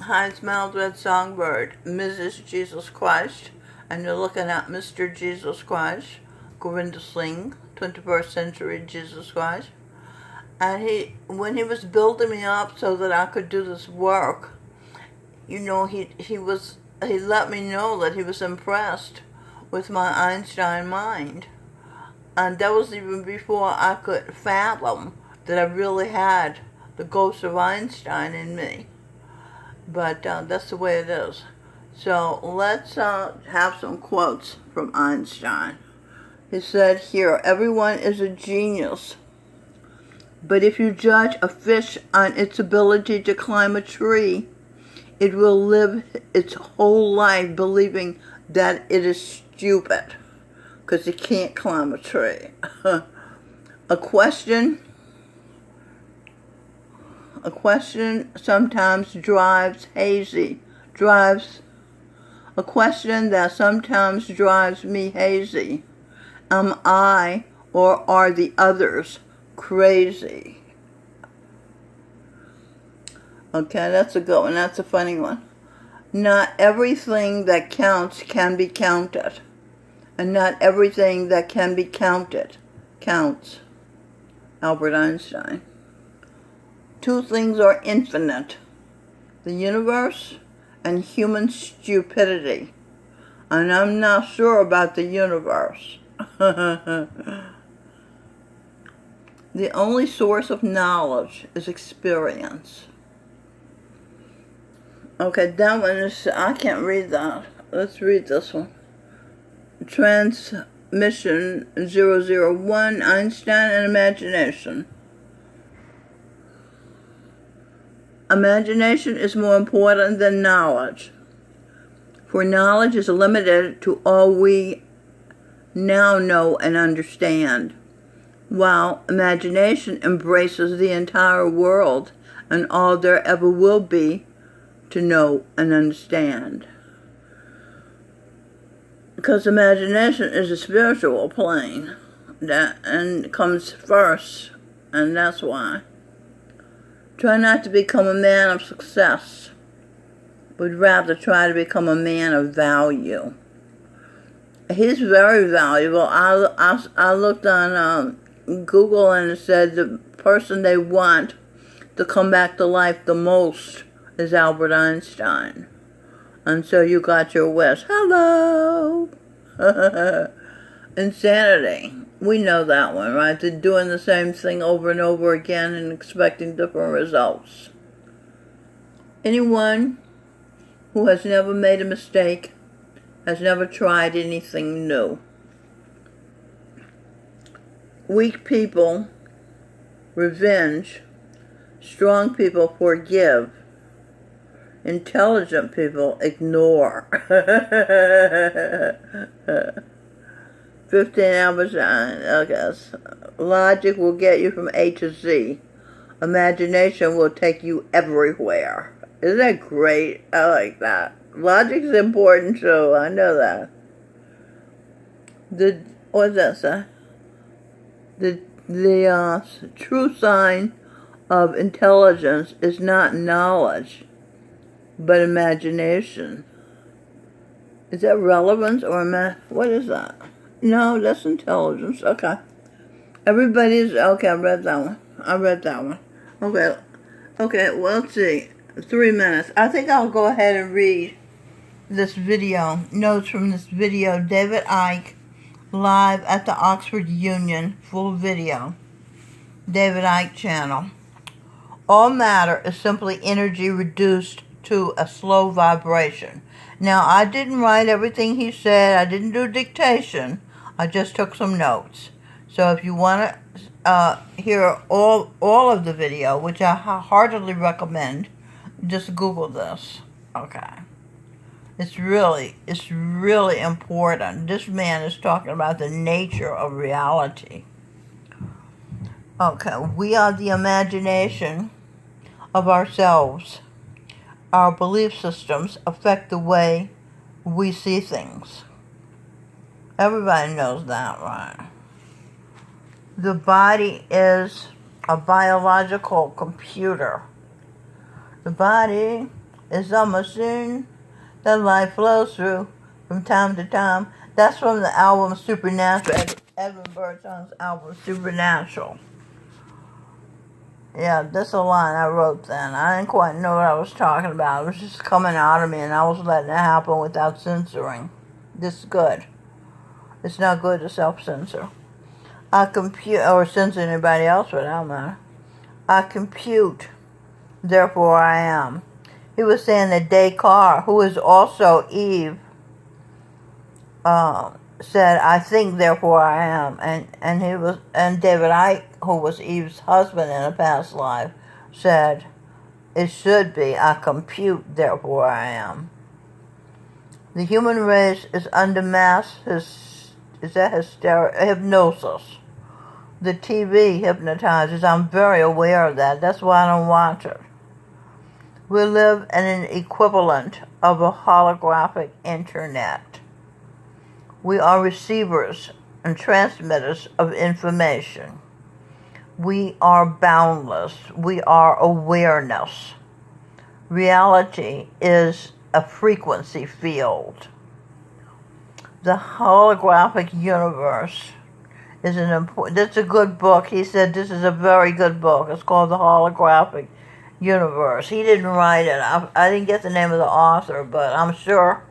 Heinz Mildred Songbird, Mrs. Jesus Christ, and you're looking at Mr. Jesus Christ, Govinda Singh, 21st century Jesus Christ. And when he was building me up so that I could do this work, you know, he let me know that he was impressed with my Einstein mind. And that was even before I could fathom that I really had the ghost of Einstein in me. But that's the way it is. So let's have some quotes from Einstein. He said here, everyone is a genius. But if you judge a fish on its ability to climb a tree, it will live its whole life believing that it is stupid because it can't climb a tree. A question sometimes drives a question that sometimes drives me hazy. Am I, or are the others, crazy? Okay, that's a good one. That's a funny one. Not everything that counts can be counted. And not everything that can be counted counts. Albert Einstein. Two things are infinite: the universe and human stupidity. And I'm not sure about the universe. The only source of knowledge is experience. Okay, that one is, I can't read that. Let's read this one. Transmission 001, Einstein and Imagination. Imagination is more important than knowledge, for knowledge is limited to all we now know and understand, while imagination embraces the entire world and all there ever will be to know and understand. Because imagination is a spiritual plane and comes first, and that's why. Try not to become a man of success, but rather try to become a man of value. He's very valuable. I looked on Google and it said the person they want to come back to life the most is Albert Einstein. And so you got your wish. Hello! Insanity. We know that one, right? They're doing the same thing over and over again and expecting different results. Anyone who has never made a mistake has never tried anything new. Weak people revenge. Strong people forgive. Intelligent people ignore. 15 Albert Einstein. Okay. Logic will get you from A to Z. Imagination will take you everywhere. Isn't that great? I like that. Logic's important too. I know that. What's that say? The true sign of intelligence is not knowledge, but imagination. Is that relevance or what is that? No, that's intelligence. Okay. Everybody's okay. I read that one. Okay. Well, let's see. 3 minutes. I think I'll go ahead and read this video. Notes from this video. David Icke, live at the Oxford Union, full video. David Icke channel. All matter is simply energy reduced to a slow vibration. Now, I didn't write everything he said. I didn't do dictation. I just took some notes. So if you want to hear all of the video, which I heartily recommend, just Google this. Okay. It's really important. This man is talking about the nature of reality. Okay, we are the imagination of ourselves. Our belief systems affect the way we see things. Everybody knows that, right? The body is a biological computer. The body is a machine that life flows through from time to time. That's from the album Supernatural, Edwin Burton's album Supernatural. Yeah, that's a line I wrote then. I didn't quite know what I was talking about. It was just coming out of me, and I was letting it happen without censoring. This is good. It's not good to self-censor. I compute, or censor anybody else for that matter. I compute, therefore I am. He was saying that Descartes, who is also Eve, said, I think, therefore I am. And David Icke, who was Eve's husband in a past life, said, it should be, I compute, therefore I am. The human race is under mass hypnosis. The TV hypnotizes. I'm very aware of that. That's why I don't watch it. We live in an equivalent of a holographic internet. We are receivers and transmitters of information. We are boundless. We are awareness. Reality is a frequency field. The holographic universe is an important. That's a good book. He said this is a very good book. It's called The Holographic Universe. He didn't write it. I didn't get the name of the author, but I'm sure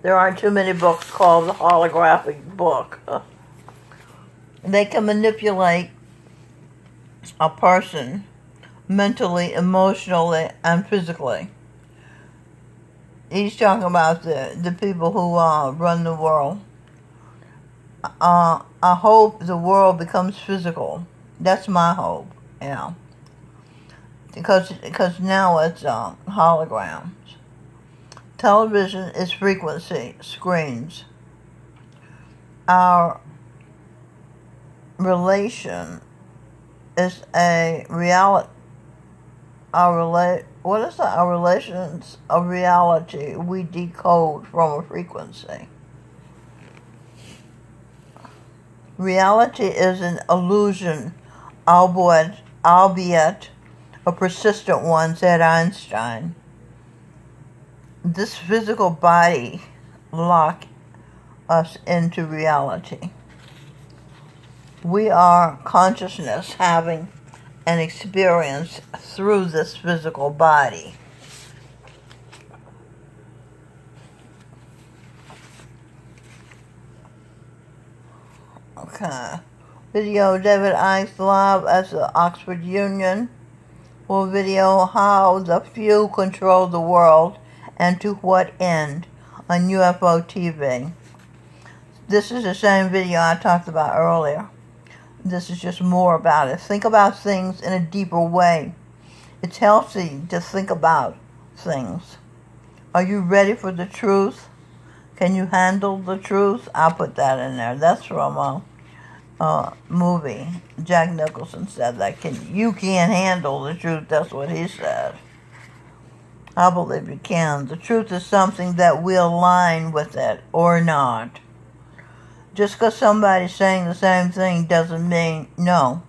there aren't too many books called The Holographic Book. They can manipulate a person mentally, emotionally, and physically. He's talking about the people who run the world. I hope the world becomes physical. That's my hope, yeah. Because now it's holograms. Television is frequency, screens. Our relation is a reality. What is that? Our relations of reality we decode from a frequency. Reality is an illusion, albeit a persistent one, said Einstein. This physical body locks us into reality. We are consciousness having an experience through this physical body. Okay. Video David Icke's live at the Oxford Union. Will video how the few control the world and to what end on UFO TV. This is the same video I talked about earlier. This is just more about it. Think about things in a deeper way. It's healthy to think about things. Are you ready for the truth? Can you handle the truth? I'll put that in there. That's from a movie. Jack Nicholson said that. You can't handle the truth. That's what he said. I believe you can. The truth is something that we align with it or not. Just because somebody's saying the same thing doesn't mean no.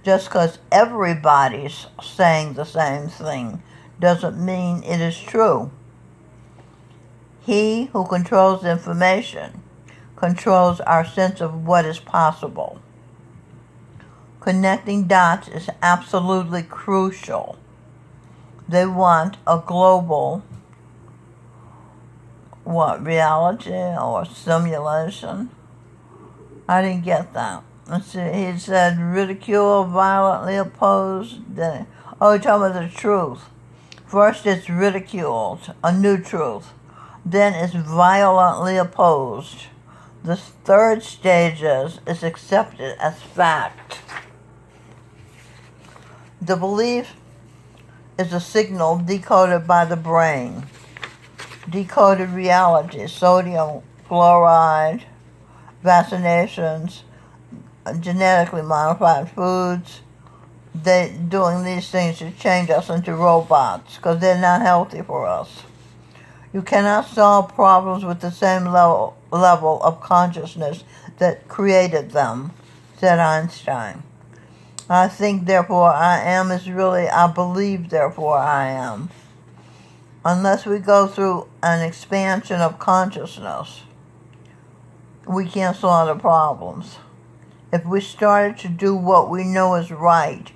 Just because everybody's saying the same thing doesn't mean it is true. He who controls information controls our sense of what is possible. Connecting dots is absolutely crucial. They want a global, reality or simulation? I didn't get that. Let's see, he said ridicule, violently opposed. You're talking about the truth. First it's ridiculed, a new truth. Then it's violently opposed. The third stage is accepted as fact. The belief is a signal decoded by the brain. Decoded reality, sodium fluoride, vaccinations, genetically modified foods. They're doing these things to change us into robots because they're not healthy for us. You cannot solve problems with the same level of consciousness that created them, said Einstein. I think, therefore I am is really I believe, therefore I am. unless we go through an expansion of consciousness, we can't solve the problems. If we started to do what we know is right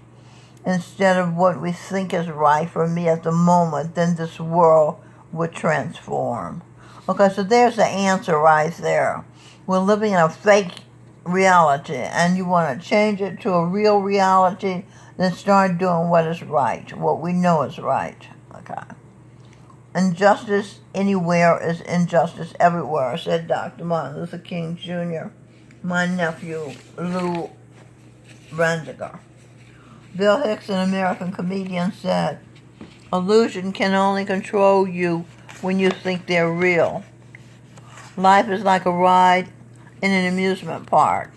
instead of what we think is right for me at the moment, then this world would transform. Okay, so there's the answer right there. We're living in a fake reality, and you want to change it to a real reality, then start doing what is right, what we know is right. Okay. Injustice anywhere is injustice everywhere, said Dr. Martin Luther King Jr., my nephew, Lou Renziger. Bill Hicks, an American comedian, said, illusion can only control you when you think they're real. Life is like a ride in an amusement park.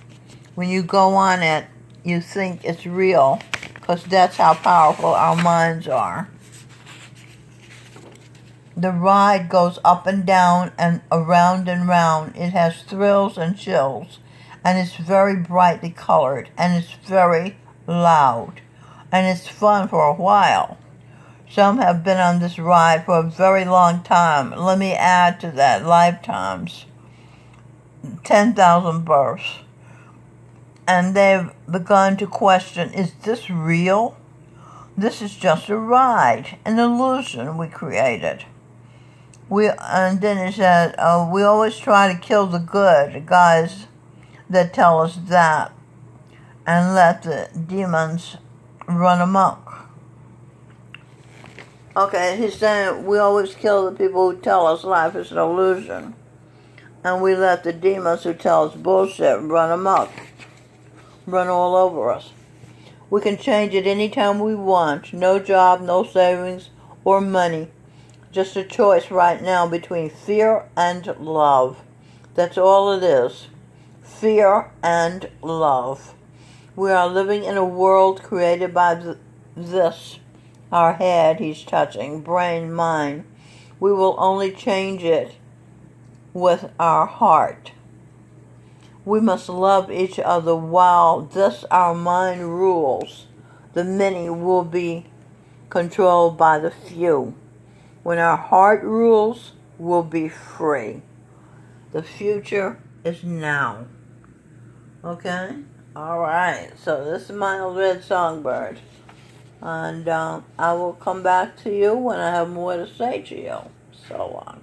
When you go on it, you think it's real, because that's how powerful our minds are. The ride goes up and down and around and round. It has thrills and chills, and it's very brightly colored, and it's very loud, and it's fun for a while. Some have been on this ride for a very long time. Let me add to that, lifetimes. 10,000 births. And they've begun to question, is this real? This is just a ride, an illusion we created. And then it said, we always try to kill the good, the guys that tell us that, and let the demons run amok. Okay, he's saying we always kill the people who tell us life is an illusion, and we let the demons who tell us bullshit run amok, run all over us. We can change it anytime we want. No job, no savings, or money. Just a choice right now between fear and love. That's all it is. Fear and love. We are living in a world created by this. Our head, he's touching, brain, mind. We will only change it with our heart. We must love each other while this our mind rules. The many will be controlled by the few. When our heart rules, we'll be free. The future is now. Okay? Alright, so this is my red songbird. And I will come back to you when I have more to say to you. So long.